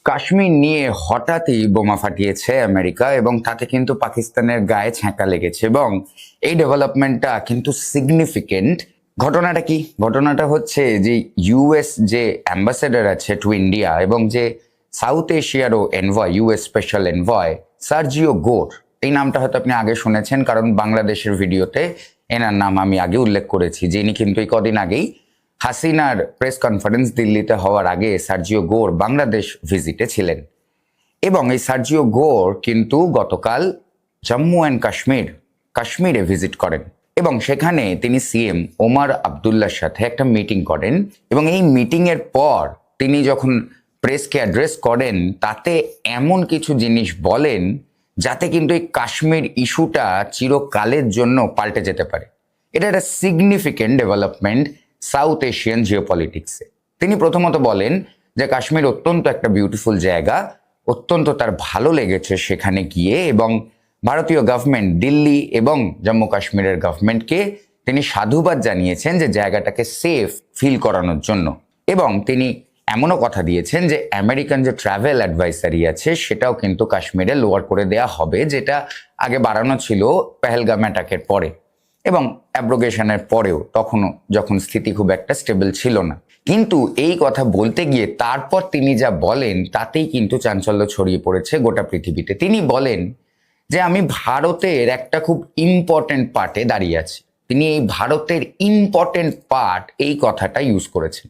কাশ্মীর নিয়ে হঠাৎই বোমা ফাটিয়েছে আমেরিকা এবং তাতে কিন্তু পাকিস্তানের গায়ে ছ্যাঁকা লেগেছে এবং এই ডেভেলপমেন্টটা কিন্তু সিগনিফিকেন্ট। ঘটনাটা কি? ঘটনাটা হচ্ছে যে ইউএস যে অ্যাম্বাসেডার আছে টু ইন্ডিয়া এবং যে সাউথ এশিয়ারও envoy, US special envoy Sergio Gor, এই নামটা হয়তো আপনি আগে শুনেছেন কারণ বাংলাদেশের ভিডিওতে এনার নাম আমি আগে উল্লেখ করেছি, যিনি কিন্তু এই কদিন আগেই হাসিনার প্রেস কনফারেন্স দিল্লিতে হওয়ার আগে সার্জিও গোর বাংলাদেশ ভিজিটে ছিলেন। এবং এই সার্জিও গোর কিন্তু গতকাল জম্মু অ্যান্ড কাশ্মীরে ভিজিট করেন এবং সেখানে তিনি সিএম ওমর আবদুল্লার সাথে একটা মিটিং করেন এবং এই মিটিংয়ের পর তিনি যখন প্রেসকে অ্যাড্রেস করেন তাতে এমন কিছু জিনিস বলেন যাতে কিন্তু এই কাশ্মীর ইস্যুটা চিরকালের জন্য পাল্টে যেতে পারে। এটা একটা সিগনিফিকেন্ট ডেভেলপমেন্ট সাউথ এশিয়ান জিওপলিটিক্সে। তিনি প্রথমত বলেন যে কাশ্মীর অত্যন্ত একটা বিউটিফুল জায়গা, অত্যন্ত তার ভালো লেগেছে সেখানে গিয়ে, এবং ভারতীয় গভর্নমেন্ট দিল্লি এবং জম্মু কাশ্মীরের গভর্নমেন্টকে তিনি সাধুবাদ জানিয়েছেন যে জায়গাটাকে সেফ ফিল করানোর জন্য। এবং তিনি এমনও কথা দিয়েছেন যে আমেরিকান যে ট্রাভেল অ্যাডভাইসারি আছে সেটাও কিন্তু কাশ্মীরে লোয়ার করে দেয়া হবে, যেটা আগে বাড়ানো ছিল পেহেলগাম অ্যাটাকের পরে এবং অ্যাব্রোগেশনের পরেও, তখনও যখন স্থিতি খুব একটা স্টেবল ছিল না। কিন্তু এই কথা বলতে গিয়ে তারপর তিনি যা বলেন তাতেই কিন্তু চাঞ্চল্য ছড়িয়ে পড়েছে গোটা পৃথিবীতে। তিনি বলেন যে আমি ভারতের একটা খুব ইম্পর্টেন্ট পার্টে দাঁড়িয়ে আছি। তিনি এই ভারতের ইম্পর্টেন্ট পার্ট এই কথাটা ইউজ করেছেন।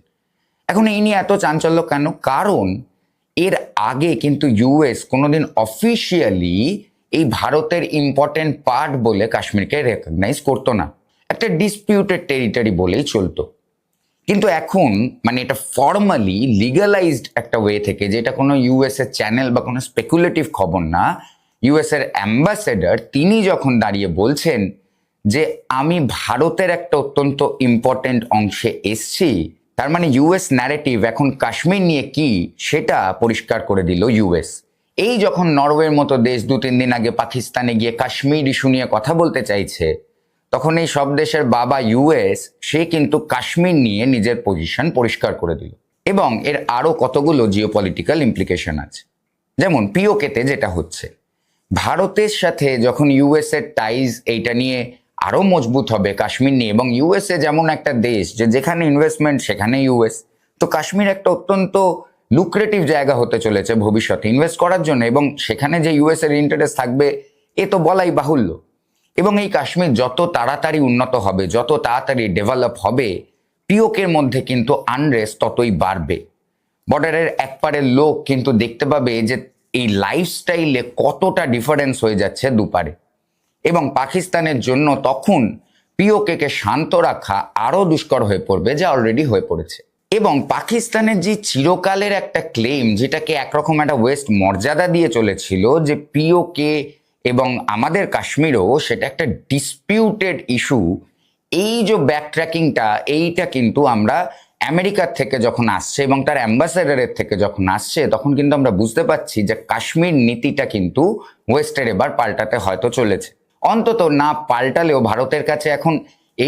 এখন এই নিয়ে এত চাঞ্চল্য কেন? কারণ এর আগে কিন্তু ইউএস কোনোদিন অফিসিয়ালি এই ভারতের ইম্পর্টেন্ট পার্ট বলে কাশ্মীরকে রেকগনাইজ করতো না, একটা ডিসপিউটেড টেরিটরি বলেই চলতো। কিন্তু এখন মানে এটা ফর্মালি লিগালাইজড একটা ওয়ে থেকে, যেটা কোনো ইউএস এর চ্যানেল বা কোনো স্পেকুলেটিভ খবর না, ইউএস এর অ্যাম্বাসেডার তিনি যখন দাঁড়িয়ে বলছেন যে আমি ভারতের একটা অত্যন্ত ইম্পর্টেন্ট অংশে এসছি, তার মানে ইউএস ন্যারেটিভ এখন কাশ্মীর নিয়ে কি সেটা পরিষ্কার করে দিল ইউএস। এই যখন নরওয়ের মতো দেশ 2-3 দিন আগে পাকিস্তানে গিয়ে কাশ্মীর ইস্যু নিয়ে কথা বলতে চাইছে, তখন এই সব দেশের বাবা ইউএস সে কিন্তু কাশ্মীর নিয়ে নিজের পজিশন পরিষ্কার করে দিল। এবং এর আরো কতগুলো জিওপলিটিক্যাল ইমপ্লিকেশন আছে। যেমন পিওকেতে যেটা হচ্ছে, ভারতের সাথে যখন ইউএস এর টাইজ এইটা নিয়ে আরো মজবুত হবে কাশ্মীর নিয়ে, এবং ইউএসএ যেমন একটা দেশ যে যেখানে ইনভেস্টমেন্ট সেখানে ইউএস, তো কাশ্মীর একটা অত্যন্ত লুক্রেটিভ জায়গা হতে চলেছে ভবিষ্যতে ইনভেস্ট করার জন্য, এবং সেখানে যে ইউএস এর ইন্টারেস্ট থাকবে এ তো বলাই বাহুল্য। এবং এই কাশ্মীর যত তাড়াতাড়ি উন্নত হবে, যত তাড়াতাড়ি ডেভেলপ হবে, পিওকের মধ্যে কিন্তু আনরেস্ট ততই বাড়বে। বর্ডারের একপারের লোক কিন্তু দেখতে পাবে যে এই লাইফস্টাইলে কতটা ডিফারেন্স হয়ে যাচ্ছে দুপারে, এবং পাকিস্তানের জন্য তখন পিওকে শান্ত রাখা আরো দুষ্কর হয়ে পড়বে, যা অলরেডি হয়ে পড়েছে। এবং পাকিস্তানের যে চিরকালের একটা ক্লেম, যেটাকে একরকম একটা ওয়েস্ট মর্যাদা দিয়ে চলেছিল, যে পিওকে এবং আমাদের কাশ্মীরও সেটা একটা ডিসপিউটেড ইস্যু, এই যে ব্যাকট্র্যাকিংটা এইটা কিন্তু আমরা আমেরিকার থেকে যখন আসছে এবং তার অ্যাম্বাসেডারের থেকে যখন আসছে, তখন কিন্তু আমরা বুঝতে পারছি যে কাশ্মীর নীতিটা কিন্তু ওয়েস্টের এবার পাল্টাতে হয়তো চলেছে। অন্তত না পাল্টালেও ভারতের কাছে এখন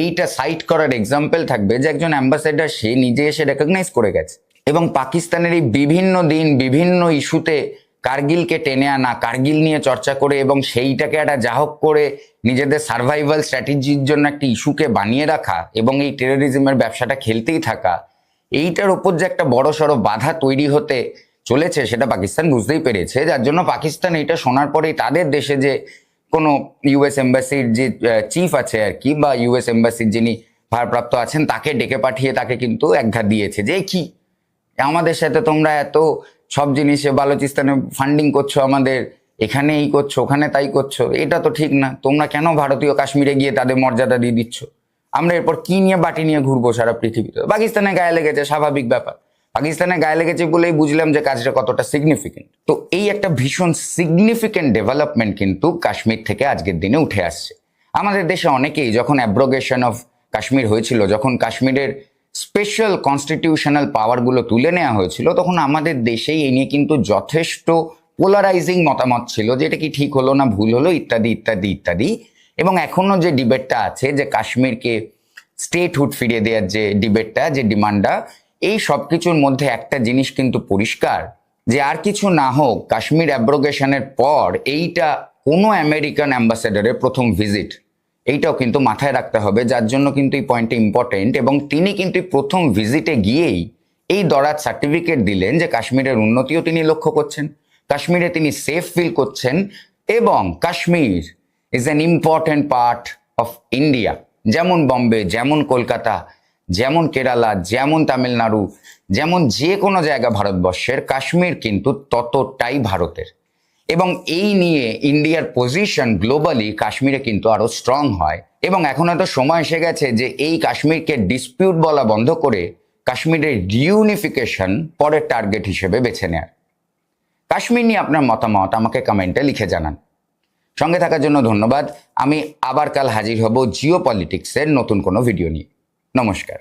এইটা সাইট করার এক্সাম্পল থাকবে যে একজন অ্যাম্বাসেডার সে নিজে এসে রেকগনাইজ করে গেছে। এবং পাকিস্তানের এই বিভিন্ন দিন বিভিন্ন ইস্যুতে কার্গিলকে টেনে আনা, কার্গিল নিয়ে চর্চা করে এবং সেইটাকে একটা যাহক করে নিজেদের সার্ভাইভাল স্ট্র্যাটেজির জন্য একটা ইস্যুকে বানিয়ে রাখা এবং এই টেরোরিজমের ব্যবসাটা খেলতেই থাকা, এইটার উপর যে একটা বড় সড়ো বাধা তৈরি হতে চলেছে সেটা পাকিস্তান বুঝতেই পেরেছে। যার জন্য পাকিস্তান এটা শোনার পরেই তাদের দেশে যে কোনো ইউএস এম্বাসির যে চিফ আছে আর কি, বা ইউএস এম্বাসির যিনি ভারপ্রাপ্ত আছেন, তাকে ডেকে পাঠিয়ে তাকে কিন্তু একঘাত দিয়েছে যে কি আমাদের সাথে তোমরা এত সব জিনিসে বালুচিস্তানে ফান্ডিং করছো, আমাদের এখানে এই করছো, ওখানে তাই করছো, এটা তো ঠিক না। তোমরা কেন ভারতীয় কাশ্মীরে গিয়ে তাদের মর্যাদা দিয়ে দিচ্ছ? আমরা এরপর কি নিয়ে বাটি নিয়ে ঘুরবো সারা পৃথিবীতে? পাকিস্তানে গায়ে লেগেছে, স্বাভাবিক ব্যাপার। পাকিস্তানে গায়ে লেগেছে বলেই বুঝলাম যে কাজটা কতটা সিগনিফিকেন্ট। তো এই একটা ভীষণ সিগনিফিকেন্ট ডেভেলপমেন্ট কিন্তু কাশ্মীর থেকে আজকের দিনে উঠে আসছে। আমাদের দেশে অনেকেই যখন অ্যাব্রোগেশন অফ কাশ্মীর হয়েছিল, যখন কাশ্মীরের স্পেশাল কনস্টিটিউশনাল পাওয়ারগুলো তুলে নেওয়া হয়েছিল, তখন আমাদের দেশেই এই নিয়ে কিন্তু যথেষ্ট পোলারাইজিং মতামত ছিল যে এটা কি ঠিক হলো না ভুল হলো ইত্যাদি ইত্যাদি ইত্যাদি। এবং এখনো যে ডিবেটটা আছে যে কাশ্মীরকে স্টেটহুড ফিরিয়ে দেওয়ার যে ডিবেটটা, যে ডিমান্ডটা, এই সব কিছুর মধ্যে একটা জিনিস কিন্তু পরিষ্কার যে আর কিছু না হোক, কাশ্মীর অ্যাব্রোগেশনের পর এইটা কোনো আমেরিকান অ্যাম্বাসেডারের প্রথম ভিজিট, এইটাও কিন্তু মাথায় রাখতে হবে, যার জন্য কিন্তু এই পয়েন্টটা ইম্পর্টেন্ট। এবং তিনি কিন্তু প্রথম ভিজিটে গিয়েই এই দরাজ সার্টিফিকেট দিলেন যে কাশ্মীরের উন্নতিও তিনি লক্ষ্য করছেন, কাশ্মীরে তিনি সেফ ফিল করছেন, এবং Kashmir is an important part of India. যেমন বম্বে, যেমন কলকাতা, যেমন কেরালা, যেমন তামিলনাড়ু, যেমন যে কোনো জায়গা ভারতবর্ষের, কাশ্মীর কিন্তু ততটাই ভারতের। এবং এই নিয়ে ইন্ডিয়ার পজিশন গ্লোবালি কাশ্মীরে কিন্তু আরো স্ট্রং হয়। এবং এখন হয়তো সময় এসে গেছে যে এই কাশ্মীরকে ডিসপিউট বলা বন্ধ করে কাশ্মীরের রিউনিফিকেশন পরের টার্গেট হিসেবে বেছে নেয়ার। কাশ্মীর নিয়ে আপনার মতামত আমাকে কমেন্টে লিখে জানান। সঙ্গে থাকার জন্য ধন্যবাদ। আমি আবার কাল হাজির হব জিও পলিটিক্সের নতুন কোনো ভিডিও নিয়ে। নমস্কার।